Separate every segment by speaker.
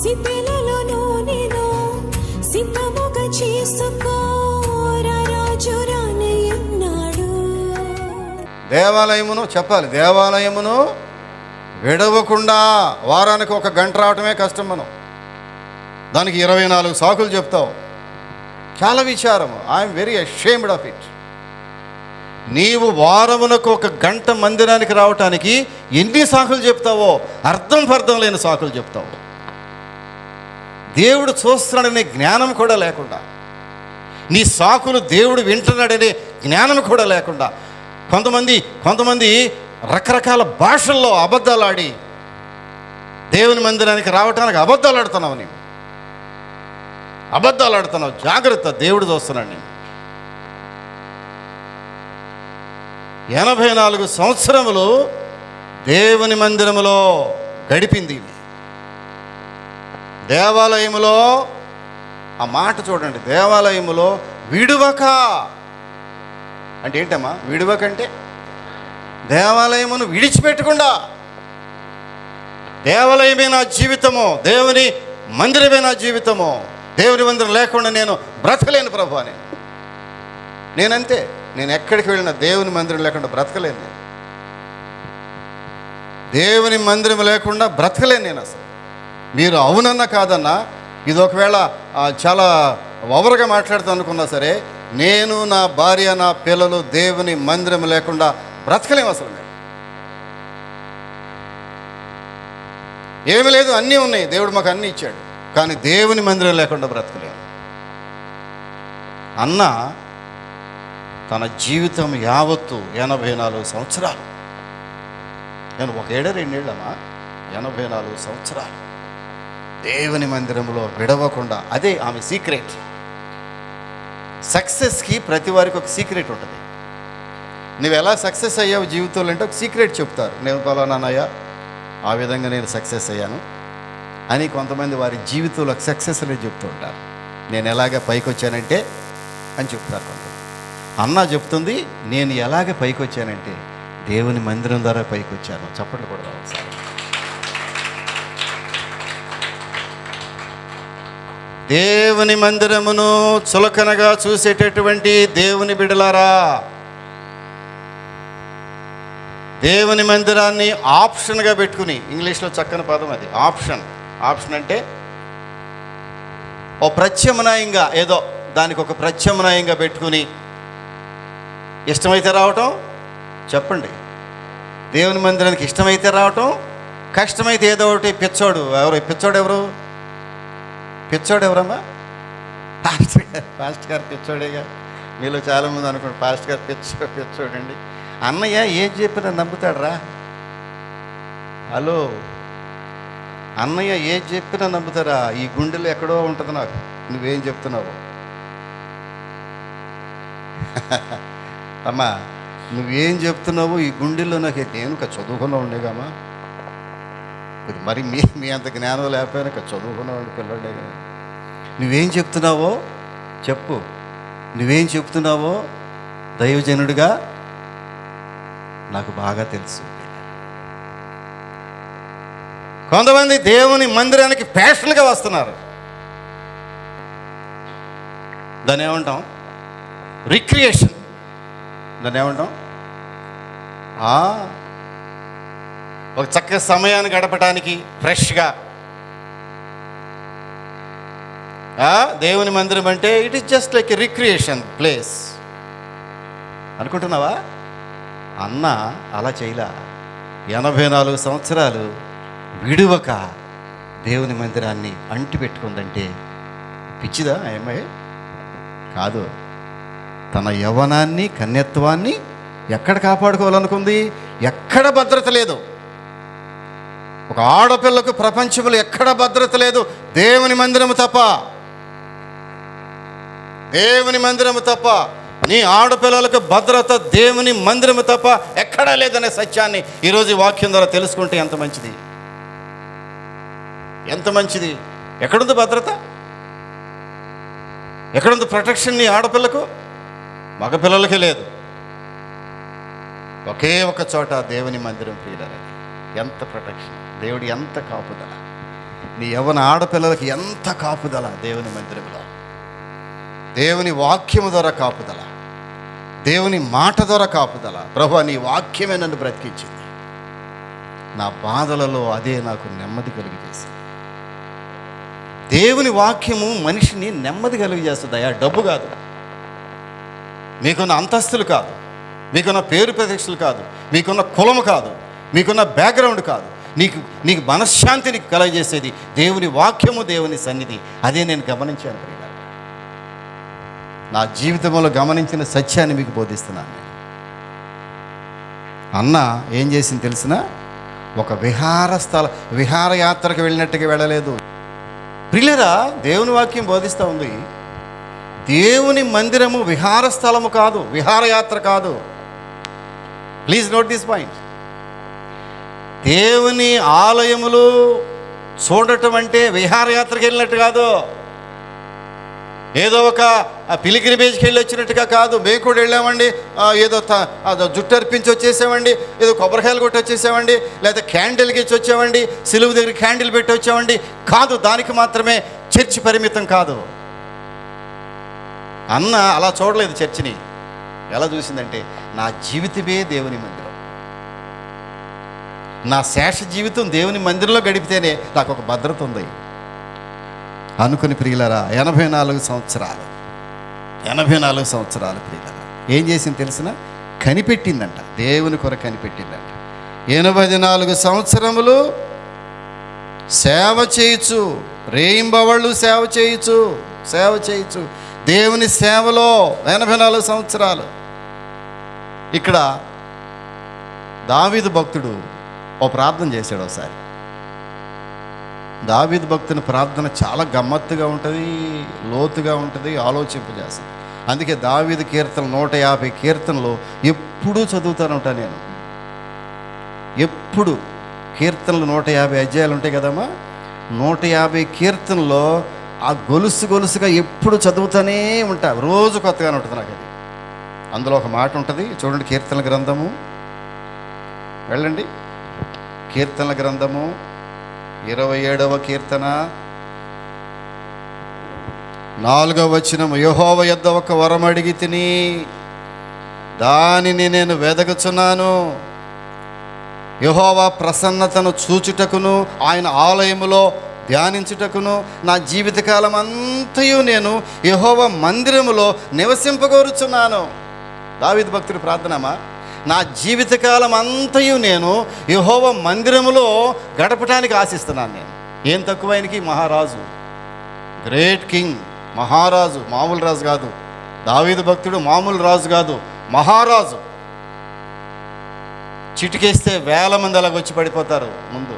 Speaker 1: సిద్ధలలో నూనెను సిద్ధముగా చేసుకో, రాజు రానయ్యున్నాడు.
Speaker 2: దేవాలయమును చెప్పాలి, దేవాలయమును విడవకుండా వారానికి 1 గంట రావటమే కష్టం. మనం దానికి 24 సాకులు చెప్తావు. చాలా విచారం. I'm very ashamed of it. నీవు వారమునకు 1 గంట మందిరానికి రావటానికి ఎన్ని సాకులు చెప్తావో, అర్థం లేని సాకులు చెప్తావు. దేవుడు చూస్తున్నాడనే జ్ఞానం కూడా లేకుండా, నీ సాకులు దేవుడు వింటున్నాడనే జ్ఞానం కూడా లేకుండా, కొంతమంది రకరకాల భాషల్లో అబద్ధాలు ఆడి దేవుని మందిరానికి రావటానికి అబద్ధాలు ఆడుతున్నావు. నీవు అబద్ధాలు ఆడుతున్నావు. జాగ్రత్త, దేవుడు చూస్తున్నాడు నేను. 84 సంవత్సరములు దేవుని మందిరములో గడిపింది. దేవాలయములో, ఆ మాట చూడండి, దేవాలయములో విడువక అంటే ఏంటమ్మా? విడువక అంటే దేవాలయమును విడిచిపెట్టకుండా. దేవాలయమే నా జీవితము, దేవుని మందిరమే నా జీవితము, దేవుని మందిరం లేకుండా నేను బ్రతకలేను ప్రభు అని. నేనంతే, నేను ఎక్కడికి వెళ్ళినా దేవుని మందిరం లేకుండా బ్రతకలేను. నేను దేవుని మందిరం లేకుండా బ్రతకలేను నేను అసలు. మీరు అవునన్నా కాదన్నా, ఇది ఒకవేళ చాలా ఓవర్గా మాట్లాడుతూ అనుకున్నా సరే, నేను, నా భార్య, నా పిల్లలు దేవుని మందిరం లేకుండా బ్రతకలేము అసలు. మేము ఏమీ లేదు, అన్నీ ఉన్నాయి, దేవుడు మాకు అన్నీ ఇచ్చాడు, కానీ దేవుని మందిరం లేకుండా బ్రతకలేము. అన్న తన జీవితం యావత్తు 84 సంవత్సరాలు, నేను 1 ఏడా 2 ఏళ్ళమ్మా, 84 సంవత్సరాలు దేవుని మందిరంలో విడవకుండా. అదే ఆమె సీక్రెట్. సక్సెస్కి ప్రతి వారికి ఒక సీక్రెట్ ఉంటుంది. నువ్వు ఎలా సక్సెస్ అయ్యావు జీవితంలో అంటే ఒక సీక్రెట్ చెప్తారు. నేను పలానానయ్యా, ఆ విధంగా నేను సక్సెస్ అయ్యాను అని కొంతమంది వారి జీవితంలో సక్సెస్ అనేది చెప్తూ ఉంటారు. నేను ఎలాగ పైకి వచ్చానంటే అని చెప్తారు కొంతమంది. అన్న చెప్తుంది, నేను ఎలాగ పైకి వచ్చానంటే దేవుని మందిరం ద్వారా పైకి వచ్చాను. చప్పట్లు కూడా ఒకసారి. దేవుని మందిరమును చులకనగా చూసేటటువంటి దేవుని బిడ్డలారా, దేవుని మందిరాన్ని ఆప్షన్గా పెట్టుకుని, ఇంగ్లీష్లో చక్కని పదం అది, ఆప్షన్. ఆప్షన్ అంటే ఓ ప్రత్యామ్నాయంగా, ఏదో దానికి ఒక ప్రత్యామ్నాయంగా పెట్టుకుని ఇష్టమైతే రావటం. చెప్పండి, దేవుని మందిరానికి ఇష్టమైతే రావటం, కష్టమైతే ఏదో ఒకటి. పిచ్చోడు ఎవరు? పిచ్చోడు ఎవరమ్మా? పాస్టర్ గారు పిచ్చోడేగా. మీలో చాలామంది అనుకోండి పాస్టర్ గారు పిచ్చోడండి. అన్నయ్య ఏం చెప్పినా నమ్ముతాడరా? హలో, అన్నయ్య ఏం చెప్పినా నమ్ముతారా? ఈ గుండెలో ఎక్కడో ఉంటుంది నాకు, నువ్వేం చెప్తున్నావు అమ్మా, నువ్వేం చెప్తున్నావు ఈ గుండెల్లో నాకు. నేను చదువుకున్నా ఉండేగామా, మరి మీ అంత జ్ఞానం లేకపోయినా చదువుకున్నా ఉండే పిల్లడే కదా. నువ్వేం చెప్తున్నావో చెప్పు. నువ్వేం చెప్తున్నావో దైవజనుడిగా నాకు బాగా తెలుసు. కొంతమంది దేవుని మందిరానికి ప్యాషన్గా వస్తున్నారు. దాన్ని ఏమంటాం? రిక్రియేషన్. దాన్ని ఏమంటాం? ఒక చక్కటి సమయాన్ని గడపడానికి ఫ్రెష్గా. దేవుని మందిరం అంటే it is just like a recreation place అనుకుంటున్నావా? అన్న అలా చేయలా. 84 సంవత్సరాలు విడువక దేవుని మందిరాన్ని అంటి పెట్టుకుందంటే పిచ్చిదా ఏమై? కాదు. తన యవ్వనాన్ని, కన్యత్వాన్ని ఎక్కడ కాపాడుకోవాలనుకుంది? ఎక్కడ భద్రత లేదు. ఒక ఆడపిల్లకు ప్రపంచంలో ఎక్కడ భద్రత లేదు, దేవుని మందిరము తప్ప. దేవుని మందిరము తప్ప. నీ ఆడపిల్లలకు భద్రత దేవుని మందిరము తప్ప ఎక్కడా లేదనే సత్యాన్ని ఈరోజు వాక్యం ద్వారా తెలుసుకుంటే ఎంత మంచిది, ఎంత మంచిది. ఎక్కడుంది భద్రత? ఎక్కడుంది ప్రొటెక్షన్? నీ ఆడపిల్లకు, మగపిల్లలకే లేదు. ఒకే ఒక చోట దేవుని మందిరం. ప్రియులారా, ఎంత ప్రొటెక్షన్, దేవుడు ఎంత కాపుదల. నీ యవ్వన ఆడపిల్లలకి ఎంత కాపుదల దేవుని మందిరంలో, దేవుని వాక్యము ద్వారా కాపుదల, దేవుని మాట ద్వారా కాపుదల. ప్రభువా, నీ వాక్యమే నన్ను బ్రతికించింది, నా బాధలలో అదే నాకు నెమ్మది కలుగజేసింది. దేవుని వాక్యము మనిషిని నెమ్మది కలుగజేస్తుందయ్యా. డబ్బు కాదు, మీకున్న అంతస్తులు కాదు, మీకున్న పేరు ప్రతిష్టలు కాదు, మీకున్న కులము కాదు, మీకున్న బ్యాక్గ్రౌండ్ కాదు. నీకు మనశ్శాంతిని కలగజేసేది దేవుని వాక్యము, దేవుని సన్నిధి. అదే నేను గమనించాను ప్రియులారా. నా జీవితంలో గమనించిన సత్యాన్ని మీకు బోధిస్తున్నాను నేను. అన్న ఏం చేసింది తెలిసిన? ఒక విహారయాత్రకు వెళ్ళినట్టుగా వెళ్ళలేదు ప్రియులారా. దేవుని వాక్యం బోధిస్తూ ఉంది, దేవుని మందిరము విహార స్థలము కాదు, విహారయాత్ర కాదు. Please note this point. దేవుని ఆలయములు చూడటం అంటే విహారయాత్రకి వెళ్ళినట్టు కాదు, ఏదో ఒక పిలిగ్రిమేజ్కి వెళ్ళి వచ్చినట్టుగా కాదు. మేము కూడా వెళ్ళామండి, ఏదో జుట్టు అర్పించి వచ్చేసామండి, ఏదో కొబ్బరికాయలు కొట్టి వచ్చేసామండి, లేదా క్యాండిల్కి ఇచ్చి వచ్చామండి, సిలువు దగ్గర క్యాండిల్ పెట్టి వచ్చామండి కాదు. దానికి మాత్రమే చర్చి పరిమితం కాదు. అన్న అలా చూడలేదు చర్చిని. ఎలా చూసిందంటే, నా జీవితమే దేవుని మందిరం, నా శేష జీవితం దేవుని మందిరంలో గడిపితేనే నాకు ఒక భద్రత ఉంది అనుకుని ప్రియులరా. 84 సంవత్సరాలు ప్రియులరా ఏం చేసింది తెలిసిన? కనిపెట్టిందంట, దేవుని కొరకు కనిపెట్టిందంట. 84 సంవత్సరములు సేవ చేయొచ్చు, రేయింబవళ్ళు సేవ చేయొచ్చు దేవుని సేవలో 84 సంవత్సరాలు. ఇక్కడ దావీదు భక్తుడు ఓ ప్రార్థన చేశాడు ఒకసారి. దావీదు భక్తుని ప్రార్థన చాలా గమ్మత్తుగా ఉంటుంది, లోతుగా ఉంటుంది, ఆలోచింపజేస్తుంది. అందుకే దావీదు కీర్తన 150 కీర్తనలు ఎప్పుడూ చదువుతాను ఉంటాను నేను. ఎప్పుడు కీర్తనలు 150 అధ్యాయాలు ఉంటాయి కదమ్మా. 150 కీర్తనలో ఆ గొలుసుగా ఎప్పుడు చదువుతూనే ఉంటా. రోజు కొత్తగానే ఉంటుంది నాకు అది. అందులో ఒక మాట ఉంటుంది చూడండి, కీర్తనల గ్రంథము వెళ్ళండి. కీర్తనల గ్రంథము 27వ కీర్తన 4వ వచనం. యెహోవా యొద్ద ఒక వరం అడిగి తిని దానిని నేను వెదకుచున్నాను. యెహోవా ప్రసన్నతను చూచుటకును ఆయన ఆలయములో ధ్యానించుటకును నా జీవితకాలం అంతయు నేను యెహోవా మందిరములో నివసింపగోరుచున్నాను. దావీదు భక్తుడి ప్రార్థనమా. నా జీవితకాలం అంతయు నేను యెహోవా మందిరములో గడపటానికి ఆశిస్తున్నాను. నేను ఏం తక్కువైనకి? మహారాజు, గ్రేట్ కింగ్, మహారాజు, మామూలు రాజు కాదు. దావీదు భక్తుడు మామూలు రాజు కాదు, మహారాజు. చిటికేస్తే 1000 మంది అలాగ వచ్చి పడిపోతారు ముందు.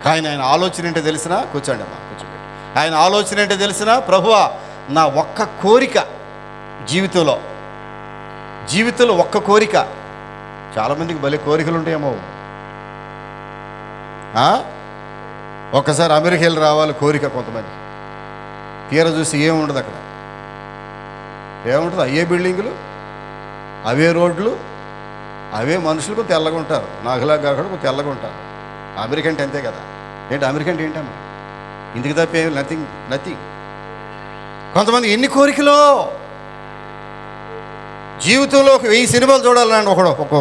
Speaker 2: కానీ ఆయన ఆలోచన ఏంటో తెలిసినా, కూర్చోండి అమ్మా, కూర్చోబెట్టి. ఆయన ఆలోచన ఏంటో తెలిసినా, ప్రభువా నా ఒక్క కోరిక జీవితంలో ఒక్క కోరిక. చాలామందికి భలే కోరికలు ఉంటాయేమో. ఒక్కసారి అమెరికా వెళ్ళి రావాలి కోరిక కొంతమంది. తీర చూసి ఏముండదు అక్కడ, ఏముంటుంది? అయ్యే బిల్డింగులు, అవే రోడ్లు, అవే మనుషులు. కొంచెం తెల్లగా ఉంటారు, నాకులా కాకుండా కొంచెం తెల్లగా ఉంటారు. అమెరికా అంటే అంతే కదా. ఏంటి అమెరికా అంటే ఏంటమ్మా? ఇందుకు తప్ప ఏమి నథింగ్. కొంతమంది ఎన్ని కోరికలో జీవితంలో 1000 సినిమాలు చూడాలండి. ఒక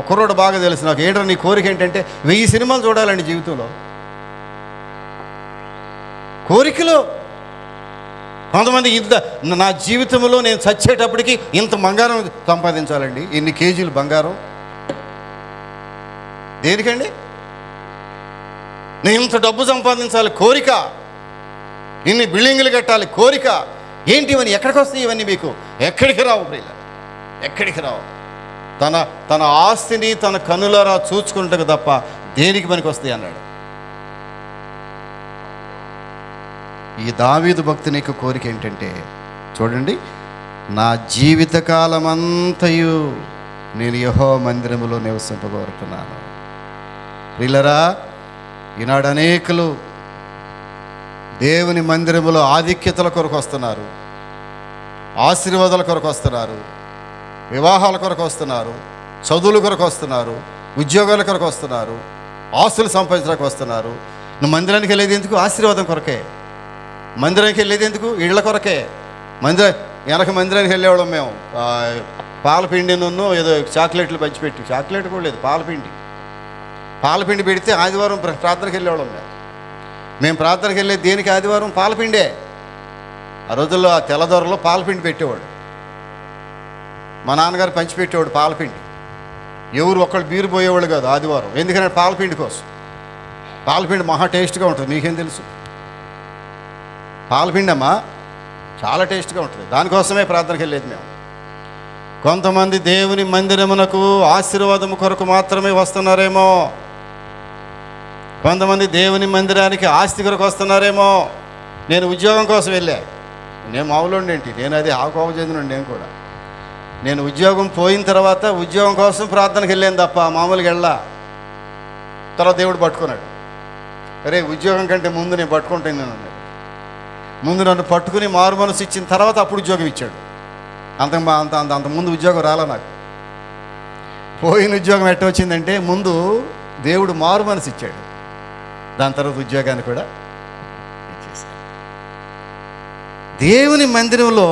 Speaker 2: కుర్రోడు బాగా తెలుసు నాకు. ఏంటో నీ కోరిక ఏంటంటే 1000 సినిమాలు చూడాలండి జీవితంలో. కోరికలు. కొంతమంది నా జీవితంలో నేను చచ్చేటప్పటికి ఇంత బంగారం సంపాదించాలండి, ఇన్ని కేజీలు బంగారం. దేనికండి? నేను ఇంత డబ్బు సంపాదించాలి, కోరిక. ఇన్ని బిల్డింగులు కట్టాలి, కోరిక. ఏంటి ఇవన్నీ? ఎక్కడికి వస్తాయి ఇవన్నీ మీకు? ఎక్కడికి రావు ప్రియుల, ఎక్కడికి రావు. తన ఆస్తిని తన కనులారా చూచుకుంటకు తప్ప దేనికి పనికి వస్తాయి అన్నాడు. ఈ దావీదు భక్తుని యొక్క కోరిక ఏంటంటే చూడండి, నా జీవితకాలమంతయు నేను యెహోవా మందిరములో నివసింపగోరుతున్నాను. ప్రియులరా, ఈనాడు అనేకులు దేవుని మందిరములో ఆధిక్యతల కొరకు వస్తున్నారు, ఆశీర్వాదాల కొరకు వస్తున్నారు, వివాహాల కొరకు వస్తున్నారు, చదువుల కొరకు వస్తున్నారు, ఉద్యోగాల కొరకు వస్తున్నారు, ఆస్తులు సంపాదించడానికి వస్తున్నారు. నువ్వు మందిరానికి వెళ్ళేది ఎందుకు? ఆశీర్వాదం కొరకే. మందిరానికి వెళ్ళేది ఎందుకు? ఇళ్ల కొరకే. మందిరానికి వెళ్ళేవాళ్ళం మేము. పాలపిండిను ఏదో చాక్లెట్లు పంచిపెట్టి, చాక్లెట్ కూడా లేదు, పాలపిండి పెడితే ఆదివారం ప్రార్థనకి వెళ్ళేవాళ్ళం మేము ప్రార్థనకి వెళ్ళేది దేనికి? ఆదివారం పాలపిండే. ఆ రోజుల్లో ఆ తెల్లదొరలో పాలపిండి పెట్టేవాడు. మా నాన్నగారు పంచిపెట్టేవాడు పాలపిండి. ఎవరు ఒక్కళ్ళు బీరు పోయేవాళ్ళు కాదు ఆదివారం. ఎందుకంటే పాలపిండి కోసం. పాలపిండి మహా టేస్ట్గా ఉంటుంది, నీకేం తెలుసు? పాలపిండి అమ్మా చాలా టేస్ట్గా ఉంటుంది. దానికోసమే ప్రార్థనకి వెళ్ళేది మేము. కొంతమంది దేవుని మందిరమునకు ఆశీర్వాదము కొరకు మాత్రమే వస్తున్నారేమో, కొంతమంది దేవుని మందిరానికి ఆస్తి కొరకు వస్తున్నారేమో. నేను ఉద్యోగం కోసం వెళ్ళా. నేను మామూలు ఏంటి, నేను అది ఆకోవ చెందినండి. నేను ఉద్యోగం పోయిన తర్వాత ఉద్యోగం కోసం ప్రార్థనకి వెళ్ళాను తప్ప మామూలుగా వెళ్ళా. తర్వాత దేవుడు పట్టుకున్నాడు. అరే ఉద్యోగం కంటే ముందు నేను పట్టుకుంటాను నేను అన్నాడు. ముందు నన్ను పట్టుకుని మారు మనసు ఇచ్చిన తర్వాత అప్పుడు ఉద్యోగం ఇచ్చాడు. అంత ముందు ఉద్యోగం రాలా నాకు. పోయిన ఉద్యోగం ఎట్ట వచ్చిందంటే ముందు దేవుడు మారు మనసు ఇచ్చాడు, దాని తర్వాత ఉద్యోగాన్ని కూడా ఇచ్చేసాడు. దేవుని మందిరంలో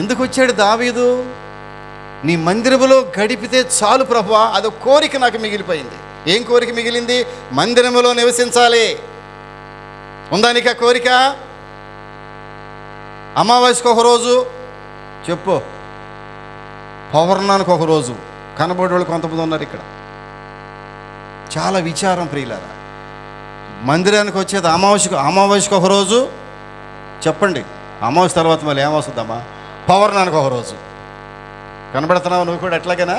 Speaker 2: ఎందుకు వచ్చాడు దావీదు? నీ మందిరములో గడిపితే చాలు ప్రభువా, అదో కోరిక నాకు మిగిలిపోయింది. ఏం కోరిక మిగిలింది? మందిరములో నివసించాలి. ఉందా నీకు ఆ కోరిక? అమావాస్యకు ఒక రోజు చెప్పు, పౌర్ణానికి ఒక రోజు కనబడే వాళ్ళు కొంతమంది ఉన్నారు ఇక్కడ. చాలా విచారం ప్రియులారా. మందిరానికి వచ్చేది అమావాస్యకు ఒక రోజు చెప్పండి. అమావాస్య తర్వాత మళ్ళీ ఏమొస్తుందమ్మా? పౌర్ణానికి ఒక రోజు. కనబడుతున్నావు నువ్వు కూడా ఎట్లాగైనా?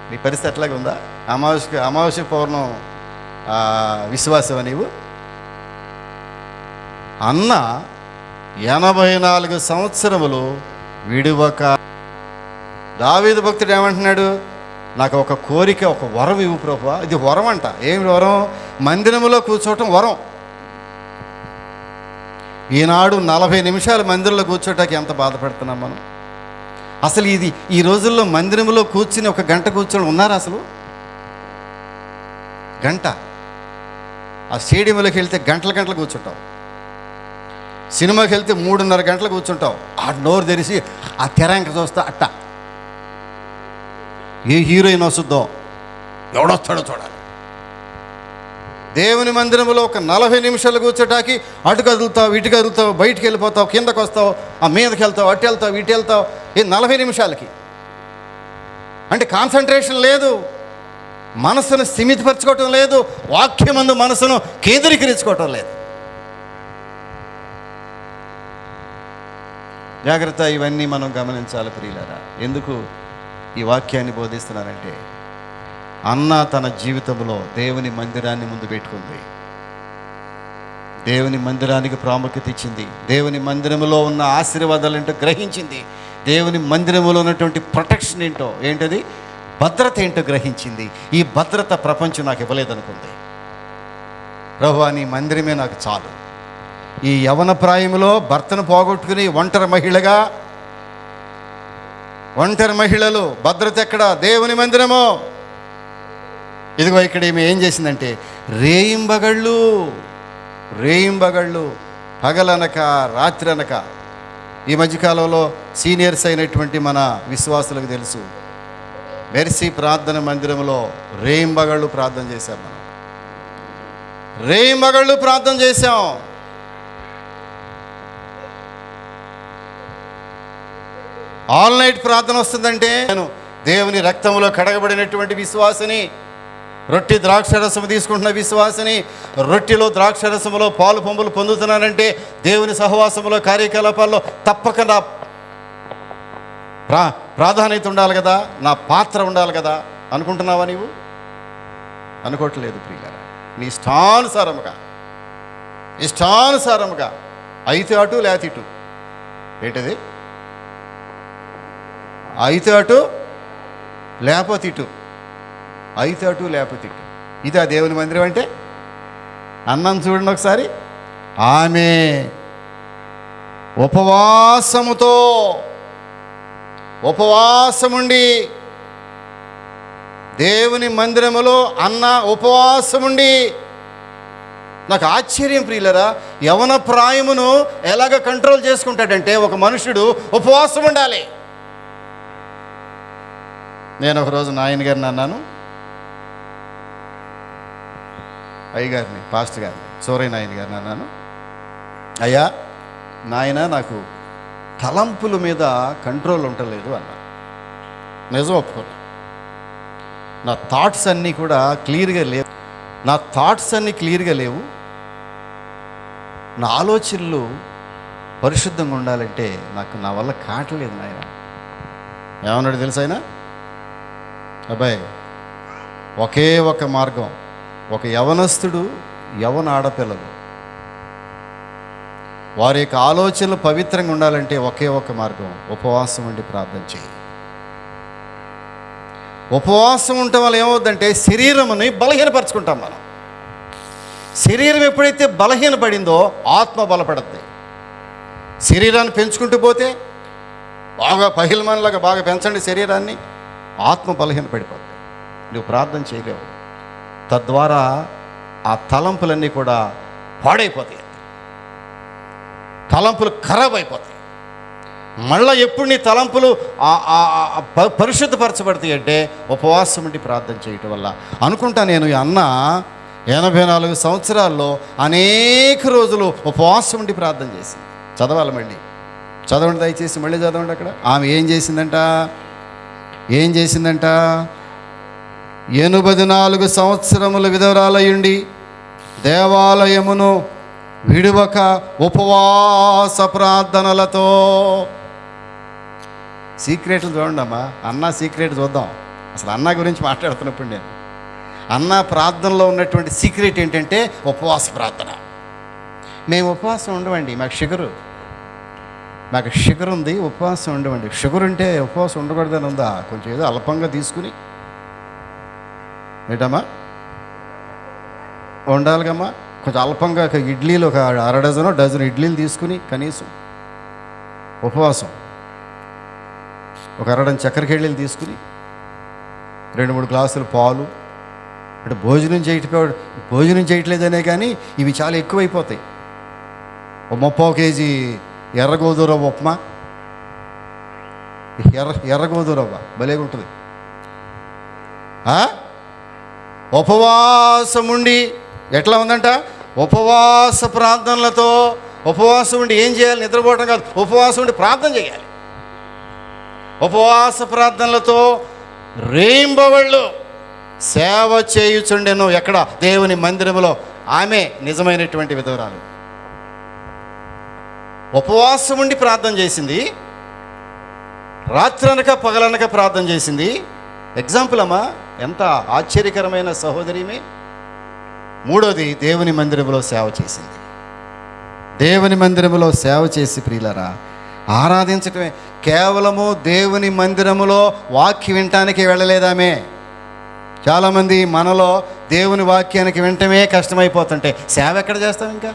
Speaker 2: నీ పరిస్థితి ఎట్లాగే ఉందా? అమావాస్య పౌర్ణం విశ్వాసమా నీవు? అన్న 84 సంవత్సరములు విడువక. దావీదు భక్తుడు ఏమంటున్నాడు? నాకు ఒక కోరిక, ఒక వరం ఇవ్వు ప్రభువా. ఇది వరం అంట. ఏమి వరం? మందిరములో కూర్చోవటం వరం. ఈనాడు 40 నిమిషాలు మందిరంలో కూర్చోటానికి ఎంత బాధపడుతున్నాం మనం. అసలు ఈ రోజుల్లో మందిరంలో కూర్చుని ఒక గంట కూర్చొని ఉన్నారా అసలు? గంట. ఆ స్టేడియంలోకి వెళ్తే గంటలు కూర్చుంటావు. సినిమాకి వెళ్తే 3:30 గంటలు కూర్చుంటావు. ఆ నోరు తెరిచి ఆ తెరంక చూస్తా అట్ట. ఏ హీరోయిన్ వస్తుందో, ఎవడొస్తాడో చూడాలి. దేవుని మందిరంలో ఒక 40 నిమిషాలు కూర్చోటానికి అటు కదులుతావు, ఇటు కదులుతావు, బయటికి వెళ్ళిపోతావు, కిందకు వస్తావు, ఆ మీదకి వెళ్తావు, అటు వెళ్తావు, ఇటు వెళ్తావు. ఈ 40 నిమిషాలకి అంటే కాన్సన్ట్రేషన్ లేదు, మనసును స్థిమితపరచుకోవటం లేదు, వాక్యమందు మనసును కేంద్రీకరించుకోవటం లేదు. జాగ్రత్త. ఇవన్నీ మనం గమనించాలి ప్రియులారా. ఎందుకు ఈ వాక్యాన్ని బోధిస్తున్నారంటే, అన్న తన జీవితంలో దేవుని మందిరాన్ని ముందు పెట్టుకుంది. దేవుని మందిరానికి ప్రాముఖ్యత ఇచ్చింది. దేవుని మందిరంలో ఉన్న ఆశీర్వాదాలు ఏంటో గ్రహించింది. దేవుని మందిరంలో ఉన్నటువంటి ప్రొటెక్షన్ ఏంటది భద్రత ఏంటో గ్రహించింది. ఈ భద్రత ప్రపంచం నాకు ఇవ్వలేదనుకుంది. ప్రభువా నీ మందిరమే నాకు చాలు. ఈ యవన ప్రాయంలో భర్తను పోగొట్టుకుని ఒంటరి మహిళలు భద్రత ఎక్కడ? దేవుని మందిరము. ఇదిగో ఇక్కడ ఈమె ఏం చేసిందంటే రేయింబగళ్ళు పగలనక రాత్రి అనక. ఈ మధ్యకాలంలో సీనియర్స్ అయినటువంటి మన విశ్వాసులకు తెలుసు, మెర్సీ ప్రార్థన మందిరంలో రేయింబగళ్ళు ప్రార్థన చేశాం. మనం రేయింబగళ్ళు ప్రార్థన చేశాం. ఆల్ నైట్ ప్రార్థన వస్తుందంటే నేను దేవుని రక్తంలో కడగబడినటువంటి విశ్వాసిని, రొట్టె ద్రాక్షరసము తీసుకుంటున్న విశ్వాసిని, రొట్టెలో ద్రాక్షరసములో పాలు పంపులు పొందుతున్నానంటే దేవుని సహవాసములో కార్యకలాపాల్లో తప్పక నా ప్రాధాన్యత ఉండాలి కదా, నా పాత్ర ఉండాలి కదా అనుకుంటున్నావా నీవు? అనుకోవట్లేదు ప్రియులారా. నీ ఇష్టానుసారముగా అయితే అటు లేకపోతే ఇటు. ఏంటది? అయితే అటు లేకపోతే ఇటు, అయితే అటు లేకపోతే ఇటు. ఇదా దేవుని మందిరం అంటే? అన్నం చూడండి ఒకసారి. ఆమె ఉపవాసముండి దేవుని మందిరములో అన్న ఉపవాసం ఉండి, నాకు ఆశ్చర్యం ప్రియులరా, యవన ప్రాయమును ఎలాగ కంట్రోల్ చేసుకుంటాడంటే ఒక మనుషుడు ఉపవాసం ఉండాలి. నేను ఒకరోజు నాయన గారిని అన్నాను, అయ్యగారిని, పాస్టర్ గారిని, సూరయ్య నాయన గారిని అన్నాను, అయ్యా నాయన నాకు తలంపుల మీద కంట్రోల్ ఉండలేదు అన్నా. నిజం ఒప్పుకున్నా. నా థాట్స్ అన్నీ కూడా క్లియర్గా లేవు. నా ఆలోచనలు పరిశుద్ధంగా ఉండాలంటే నాకు నా వల్ల కావట్లేదు నాయన. ఏమన్నాడు తెలుసా ఆయన? అబ్బాయి, ఒకే ఒక మార్గం, ఒక యవనస్తుడు, యవన ఆడపిల్లలు వారి యొక్క ఆలోచనలు పవిత్రంగా ఉండాలంటే ఒకే ఒక మార్గం, ఉపవాసం ఉండి ప్రార్థన చేయి. ఉపవాసం ఉండటం వల్ల ఏమవుద్దంటే శరీరముని బలహీనపరచుకుంటాం మనం. శరీరం ఎప్పుడైతే బలహీనపడిందో ఆత్మ బలపడుద్ది. శరీరాన్ని పెంచుకుంటూ పోతే బాగా పహిల్మన్లాగా బాగా పెంచండి శరీరాన్ని, ఆత్మ బలహీనపడిపోద్ది. నువ్వు ప్రార్థన చేయలేవు. తద్వారా ఆ తలంపులన్నీ కూడా పాడైపోతాయి, తలంపులు ఖరాబ్ అయిపోతాయి. మళ్ళీ ఎప్పుడు నీ తలంపులు పరిశుద్ధపరచబడతాయి అంటే ఉపవాసం ఉండి ప్రార్థన చేయటం వల్ల. అనుకుంటా నేను ఈ అన్న 84 సంవత్సరాల్లో అనేక రోజులు ఉపవాసం ఉండి ప్రార్థన చేసింది. చదవాలి, మళ్ళీ చదవండి, దయచేసి మళ్ళీ చదవండి. అక్కడ ఆమె ఏం చేసిందంట? 84 సంవత్సరముల విధవరాలయుండి దేవాలయమును విడువక ఉపవాస ప్రార్థనలతో. సీక్రెట్లు చూడండి అమ్మా, అన్న సీక్రెట్ చూద్దాం. అసలు అన్న గురించి మాట్లాడుతున్నప్పుడు నేను అన్న ప్రార్థనలో ఉన్నటువంటి సీక్రెట్ ఏంటంటే ఉపవాస ప్రార్థన. మేము ఉపవాసం ఉండవండి, మాకు షుగర్ ఉంది, ఉపవాసం ఉండవండి. షుగర్ ఉంటే ఉపవాసం ఉండకూడదని ఉందా? కొంచెం ఏదో అల్పంగా తీసుకుని ఏంటమ్మా ఉండాలిగమ్మా. కొంచెం అల్పంగా ఇడ్లీలు ఒక అర డజను ఇడ్లీలు తీసుకుని కనీసం ఉపవాసం, ఒక అరడని చక్కెరకేళీలు తీసుకుని 2-3 గ్లాసులు పాలు. అంటే భోజనం చేయట్లేదనే కానీ ఇవి చాలా ఎక్కువైపోతాయి. ఒక 30 కేజీ ఎర్ర గోధుమ ఉప్మా, ఎర్ర గోధుమ భలేగా ఉంటుంది. ఉపవాసం ఉండి ఎట్లా ఉందంట? ఉపవాస ప్రార్థనలతో. ఉపవాసం ఉండి ఏం చేయాలి? నిద్రపోవటం కాదు, ఉపవాసం ఉండి ప్రార్థన చేయాలి. ఉపవాస ప్రార్థనలతో రేయింబవళ్ళు సేవ చేయుచుండెను. ఎక్కడ? దేవుని మందిరములో. ఆమె నిజమైనటువంటి విధవరాలు. ఉపవాసం ఉండి ప్రార్థన చేసింది, రాత్రనక పగలనక ప్రార్థన చేసింది. ఎగ్జాంపుల్ అమ్మా, ఎంత ఆశ్చర్యకరమైన సహోదరిమే. మూడోది, దేవుని మందిరములో సేవ చేసింది. దేవుని మందిరములో సేవ చేసి ప్రియులరా ఆరాధించటమే. కేవలము దేవుని మందిరములో వాక్యం వినటానికి వెళ్ళలేదామే. చాలామంది మనలో దేవుని వాక్యానికి వినటమే కష్టమైపోతుంటే సేవ ఎక్కడ చేస్తాం? ఇంకా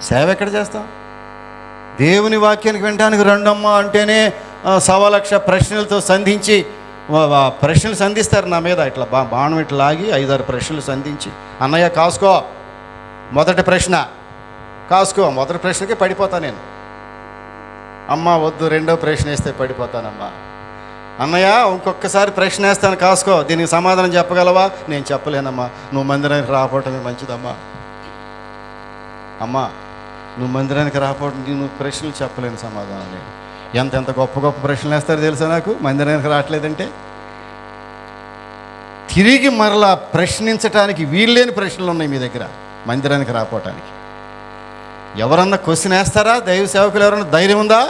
Speaker 2: సేవ ఎక్కడ చేస్తాం? దేవుని వాక్యానికి వినటానికి రండమ్మా అంటేనే 1,00,000 ప్రశ్నలతో ప్రశ్నలు సంధిస్తారు నా మీద. ఇట్లా బాణం ఇట్లా లాగి 5-6 ప్రశ్నలు సంధించి, అన్నయ్య కాసుకో, మొదటి ప్రశ్న కాసుకో. మొదటి ప్రశ్నకే పడిపోతా నేను. అమ్మ వద్దు, రెండో ప్రశ్న వేస్తే పడిపోతానమ్మా. అన్నయ్య ఇంకొకసారి ప్రశ్న వేస్తాను, కాసుకో, దీనికి సమాధానం చెప్పగలవా? నేను చెప్పలేనమ్మా, నువ్వు మందిరానికి రాకపోవటమే మంచిదమ్మా. అమ్మా నువ్వు మందిరానికి రాకపోవటం, నువ్వు ప్రశ్నలు చెప్పలేని సమాధానం లేదు. ఎంత గొప్ప ప్రశ్నలు వేస్తారో తెలుసా నాకు, మందిరానికి రావట్లేదంటే. తిరిగి మరలా ప్రశ్నించటానికి వీల్లేని ప్రశ్నలు ఉన్నాయి మీ దగ్గర మందిరానికి రాకపోవటానికి. ఎవరన్నా క్వశ్చన్ వేస్తారా? దైవ సేవకులు ఎవరన్నా ధైర్యం ఉందా?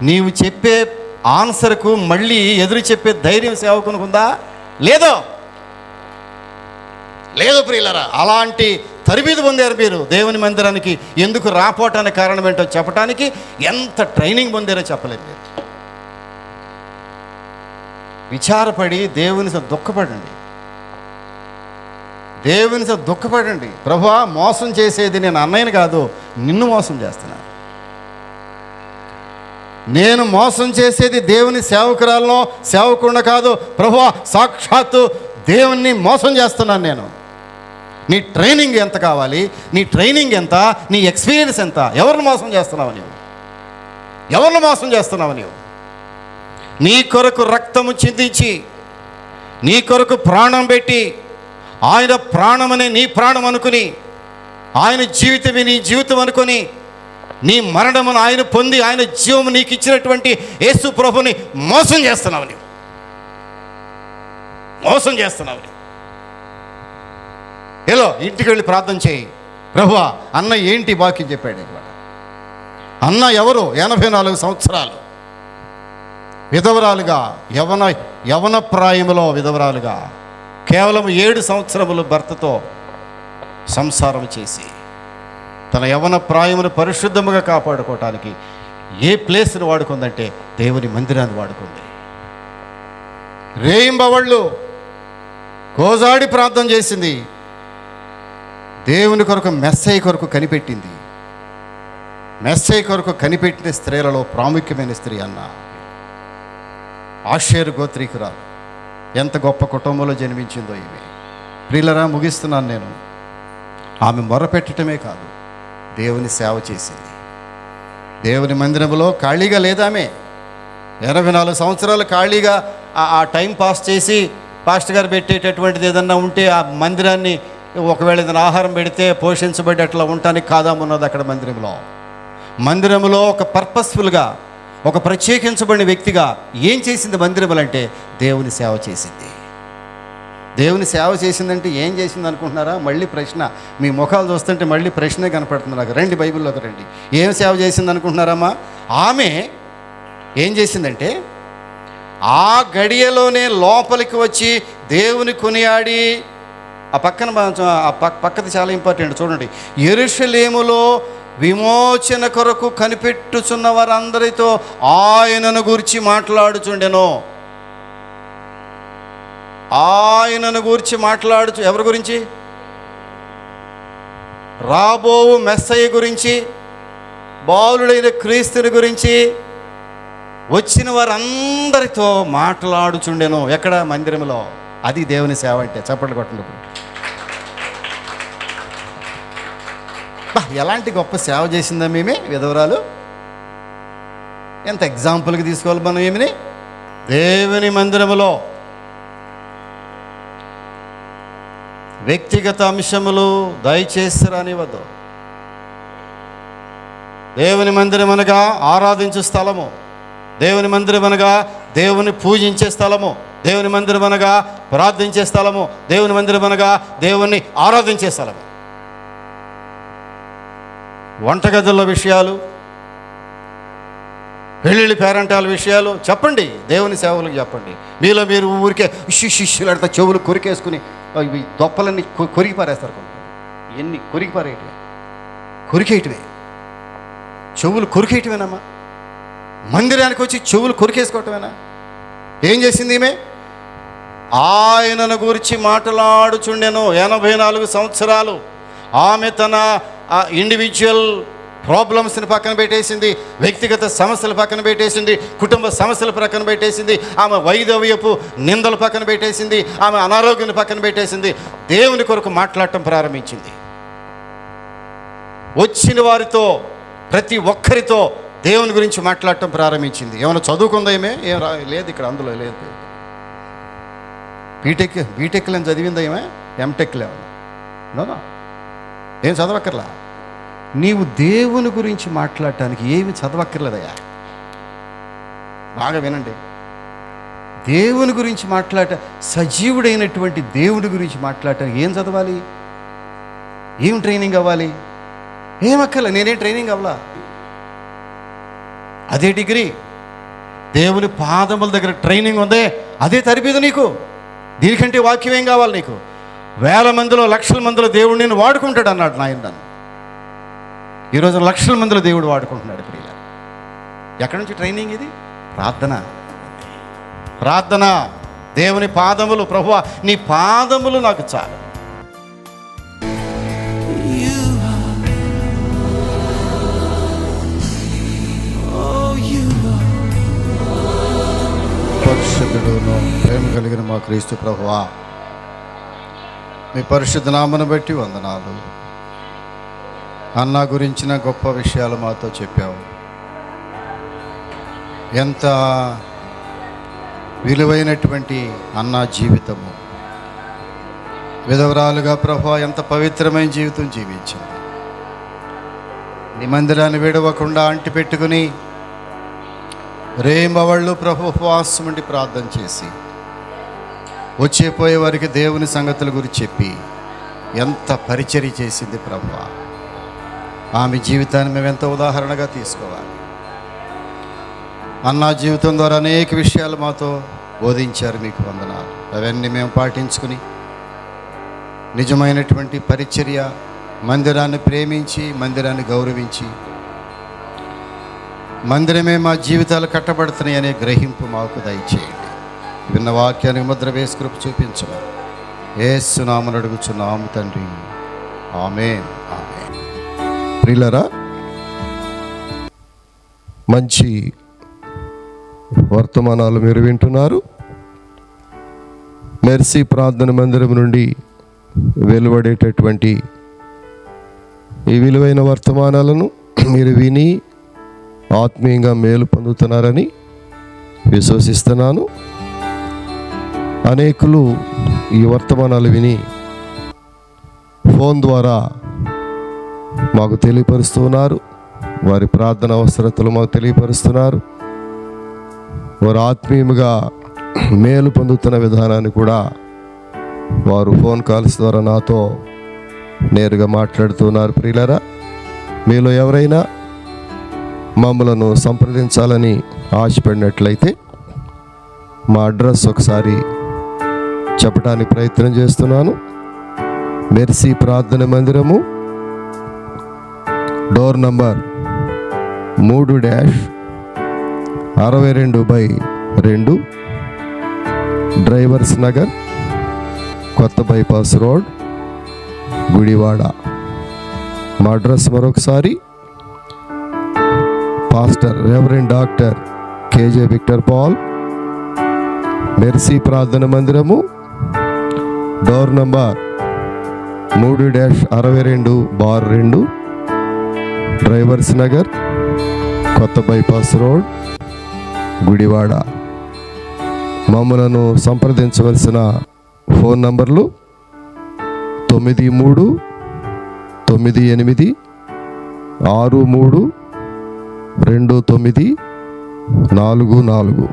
Speaker 2: నీవు చెప్పే ఆన్సర్కు మళ్ళీ ఎదురు చెప్పే ధైర్యం సేవకునికి ఉందా? లేదు ప్రియులరా. అలాంటి తరబీదు పొందారు మీరు. దేవుని మందిరానికి ఎందుకు రాపోవటానికి కారణం ఏంటో చెప్పడానికి ఎంత ట్రైనింగ్ పొందారో చెప్పలేదు మీరు. విచారపడి దేవుని దుఃఖపడండి. ప్రభువా, మోసం చేసేది నేను అన్నయ్యని కాదు, నిన్ను మోసం చేస్తున్నాను. నేను మోసం చేసేది దేవుని సేవకురాలను సేవకుండా కాదు ప్రభువా, సాక్షాత్తు దేవుణ్ణి మోసం చేస్తున్నాను నేను. నీ ట్రైనింగ్ ఎంత కావాలి, నీ ట్రైనింగ్ ఎంత, నీ ఎక్స్పీరియన్స్ ఎంత? ఎవరిని మోసం చేస్తున్నావు నీవు? ఎవరిని మోసం చేస్తున్నావు నీవు? నీ కొరకు రక్తము చిందించి, నీ కొరకు ప్రాణం పెట్టి, ఆయన ప్రాణమనే నీ ప్రాణం అనుకుని, ఆయన జీవితమే నీ జీవితం అనుకొని, నీ మరణమును ఆయన పొంది ఆయన జీవము నీకు ఇచ్చినటువంటి యేసు ప్రభుని మోసం చేస్తున్నావు నీవు. మోసం చేస్తున్నావు నీవు. ఏలో ఇంటికి వెళ్ళి ప్రార్థన చేయి, ప్రభువా అన్న ఏంటి బాకీ చెప్పాడు. అన్న ఎవరు? 84 సంవత్సరాలు విధవరాలుగా, యవన ప్రాయములో విధవరాలుగా, కేవలం 7 సంవత్సరములు భర్తతో సంసారం చేసి తన యవన ప్రాయమును పరిశుద్ధముగా కాపాడుకోవటానికి ఏ ప్లేస్ని వాడుకుందంటే దేవుని మందిరాన్ని వాడుకుంది. రేయింబవళ్ళు కోజాడి ప్రార్థన చేసింది. దేవుని కొరకు మెస్సయ్య కొరకు కనిపెట్టింది. మెస్సయ్య కొరకు కనిపెట్టిన స్త్రీలలో ప్రాముఖ్యమైన స్త్రీ అన్న ఆషేరు గోత్రీకురాలు. ఎంత గొప్ప కుటుంబంలో జన్మించిందో ఈమె. ప్రియులరా, ముగిస్తున్నాను నేను. ఆమె మొరపెట్టడమే కాదు, దేవుని సేవ చేసింది. దేవుని మందిరంలో ఖాళీగా లేదామె. 84 సంవత్సరాలు ఖాళీగా ఆ టైం పాస్ చేసి పాస్టర్ గారు పెట్టేటటువంటిది ఏదన్నా ఉంటే ఆ మందిరాన్ని ఒకవేళ ఏదైనా ఆహారం పెడితే పోషించబడి అట్లా ఉండటానికి కాదామన్నది అక్కడ మందిరంలో ఒక పర్పస్ఫుల్గా, ఒక ప్రత్యేకించబడిన వ్యక్తిగా ఏం చేసింది మందిరములు అంటే దేవుని సేవ చేసింది. దేవుని సేవ చేసిందంటే ఏం చేసింది అనుకుంటున్నారా? మళ్ళీ ప్రశ్న. మీ ముఖాలు చూస్తుంటే మళ్ళీ ప్రశ్నే కనపడుతుంది నాకు. రండి బైబిల్లోకి రండి. ఏం సేవ చేసింది అనుకుంటున్నారమ్మా? ఆమె ఏం చేసిందంటే ఆ గడియలోనే లోపలికి వచ్చి దేవుని కొనియాడి, ఆ పక్కది చాలా ఇంపార్టెంట్ చూడండి. యెరూషలేములో విమోచన కొరకు కనిపెట్టుచున్న వారందరితో ఆయనను గురించి మాట్లాడుచుండెను. ఆయనను గురించి మాట్లాడుచు, ఎవరి గురించి? రాబోవు మెస్సయ్య గురించి, బాలుడైన క్రీస్తుని గురించి వచ్చిన వారందరితో మాట్లాడుచుండెను. ఎక్కడ? మందిరంలో. అది దేవుని సేవ అంటే. చప్పట్లు కొట్టండి. ఎలాంటి గొప్ప సేవ చేసిందా మేమే విధవరాలు. ఎంత ఎగ్జాంపుల్కి తీసుకోవాలి మనం ఏమిని. దేవుని మందిరములో వ్యక్తిగత అంశములు దయచేసి రానివ్వద్దు. దేవుని మందిరం అనగా ఆరాధించే స్థలము, దేవుని మందిరం అనగా దేవుని పూజించే స్థలము, దేవుని మందిరం అనగా ప్రార్థించే స్థలము, దేవుని మందిరం అనగా దేవుణ్ణి ఆరాధించే స్థలము. వంటగదుల విషయాలు, పెళ్ళిళ్ళ పేరంటాల విషయాలు చెప్పండి, దేవుని సేవలకు చెప్పండి. మీలో మీరు ఊరికే శిష్యులాడితే చెవులు కొరికేసుకుని దొప్పలన్నీ కొరికి పారేస్తారు. ఎన్ని కొరికి పారేయటమే, కొరికేయటమే, చెవులు కొరికేయటమేనమ్మా. మందిరానికి వచ్చి చెవులు కొరికేసుకోవటమేనా? ఏం చేసింది ఈమె? ఆయనను గురించి మాట్లాడుచుండెను. 84 సంవత్సరాలు ఆమె తన ఇండివిజువల్ ప్రాబ్లమ్స్ని పక్కన పెట్టేసింది, వ్యక్తిగత సమస్యలు పక్కన పెట్టేసింది, కుటుంబ సమస్యలు పక్కన పెట్టేసింది, ఆమె వైదవ్యపు నిందలు పక్కన పెట్టేసింది, ఆమె అనారోగ్యాన్ని పక్కన పెట్టేసింది. దేవుని కొరకు మాట్లాడటం ప్రారంభించింది. వచ్చిన వారితో, ప్రతి ఒక్కరితో దేవుని గురించి మాట్లాడటం ప్రారంభించింది. ఏమైనా చదువుకుందా ఏమే? ఏం లేదు ఇక్కడ, అందులో లేదు. బీటెక్లు ఏం చదివిందా ఏమే? ఎంటెక్లు ఏమన్నా? ఏం చదవక్కర్లా. నీవు దేవుని గురించి మాట్లాడటానికి ఏమి చదవక్కర్లేదయ్యా. బాగా వినండి. దేవుని గురించి సజీవుడైనటువంటి దేవుడి గురించి మాట్లాడటానికి ఏం చదవాలి? ఏం ట్రైనింగ్ అవ్వాలి? ఏమక్కర్లే. నేనేం ట్రైనింగ్ అవ్వాలా. అదే డిగ్రీ. దేవుని పాదముల దగ్గర ట్రైనింగ్ ఉందే, అదే తరిపేది నీకు. దీనికంటే వాక్యం ఏం కావాలి నీకు? 1000 మందిలో, లక్షల మందిలో దేవుడు నేను వాడుకుంటాడు అన్నాడు నాయన నన్ను. ఈరోజు లక్షల మందిలో దేవుడు వాడుకుంటున్నాడు. ఇప్పుడు ఇలా ఎక్కడి నుంచి ట్రైనింగ్ ఇది? ప్రార్థన, దేవుని పాదములు. ప్రభువా నీ పాదములు నాకు చాలు.
Speaker 1: You are
Speaker 2: పరిశుద్ధుడును ప్రేమ కలిగిన మా క్రీస్తు ప్రభువా, మీ పరిశుద్ధ నామను బట్టి వందనాలు. అన్న గురించిన గొప్ప విషయాలు మాతో చెప్పావు. ఎంత విలువైనటువంటి అన్న జీవితము, విధవరాలుగా ప్రభువా ఎంత పవిత్రమైన జీవితం జీవించింది. నీ మందిరాన్ని విడవకుండా అంటి పెట్టుకుని రేమవళ్ళు ప్రభు ఉపవాసం ఉండి ప్రార్థన చేసి వచ్చేపోయే వారికి దేవుని సంగతుల గురించి చెప్పి ఎంత పరిచర్య చేసింది ప్రభువా. ఆమె జీవితాన్ని మేము ఎంత ఉదాహరణగా తీసుకోవాలి. అన్న జీవితం ద్వారా అనేక విషయాలు మాతో బోధించారు, మీకు వందనాలు. అవన్నీ మేము పాటించుకుని నిజమైనటువంటి పరిచర్య, మందిరాన్ని ప్రేమించి మందిరాన్ని గౌరవించి మందిరమే మా జీవితాలు కట్టబడుతున్నాయి అనే గ్రహింపు మాకు దయచేయండి. విన్న వాక్యాన్ని ముద్ర వేసి కృప చూపించమని యేసు నామమున అడుగుచున్నాము తండ్రి, ఆమేన్. ఆమేన్.
Speaker 3: ప్రియులారా, మంచి వర్తమానాలు మీరు వింటున్నారు. మెర్సీ ప్రార్థన మందిరం నుండి వెలువడేటటువంటి ఈ విలువైన వర్తమానాలను మీరు విని ఆత్మీయంగా మేలు పొందుతున్నారని విశ్వసిస్తున్నాను. అనేకులు ఈ వర్తమానాలు విని ఫోన్ ద్వారా మాకు తెలియపరుస్తున్నారు. వారి ప్రార్థన అవసరతలు మాకు తెలియపరుస్తున్నారు. వారు ఆత్మీయంగా మేలు పొందుతున్న విధానాన్ని కూడా వారు ఫోన్ కాల్స్ ద్వారా నాతో నేరుగా మాట్లాడుతున్నారు. ప్రియులారా, మీలో ఎవరైనా మమ్మలను సంప్రదించాలని ఆశపడినట్లయితే మా అడ్రస్ ఒకసారి చెప్పడానికి ప్రయత్నం చేస్తున్నాను. మెర్సీ ప్రార్థన మందిరము, డోర్ నంబర్ 3-62/2 డ్రైవర్స్ నగర్, కొత్త బైపాస్ రోడ్, గుడివాడ. మా అడ్రస్ మరొకసారి, pastor reverend doctor KJ Victor Paul, mercy ప్రార్థన మందిరము, డోర్ నంబర్ 3-62/2 డ్రైవర్స్ నగర్, కొత్త బైపాస్ రోడ్, గుడివాడ. మమ్మలను సంప్రదించవలసిన ఫోన్ నంబర్లు 93-98-63-2944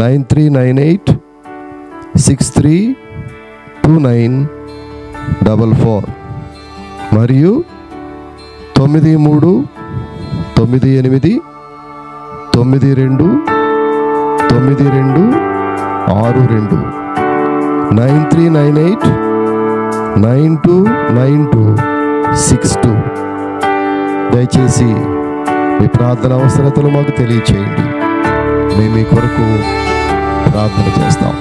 Speaker 3: 9398-63-2944 మరియు 93-98-92-92-62 9398-9292-62. దయచేసి మీ ప్రార్థన అవసరతలు మాకు తెలియచేయండి. మేము మీ కొరకు ప్రార్థన చేస్తాం.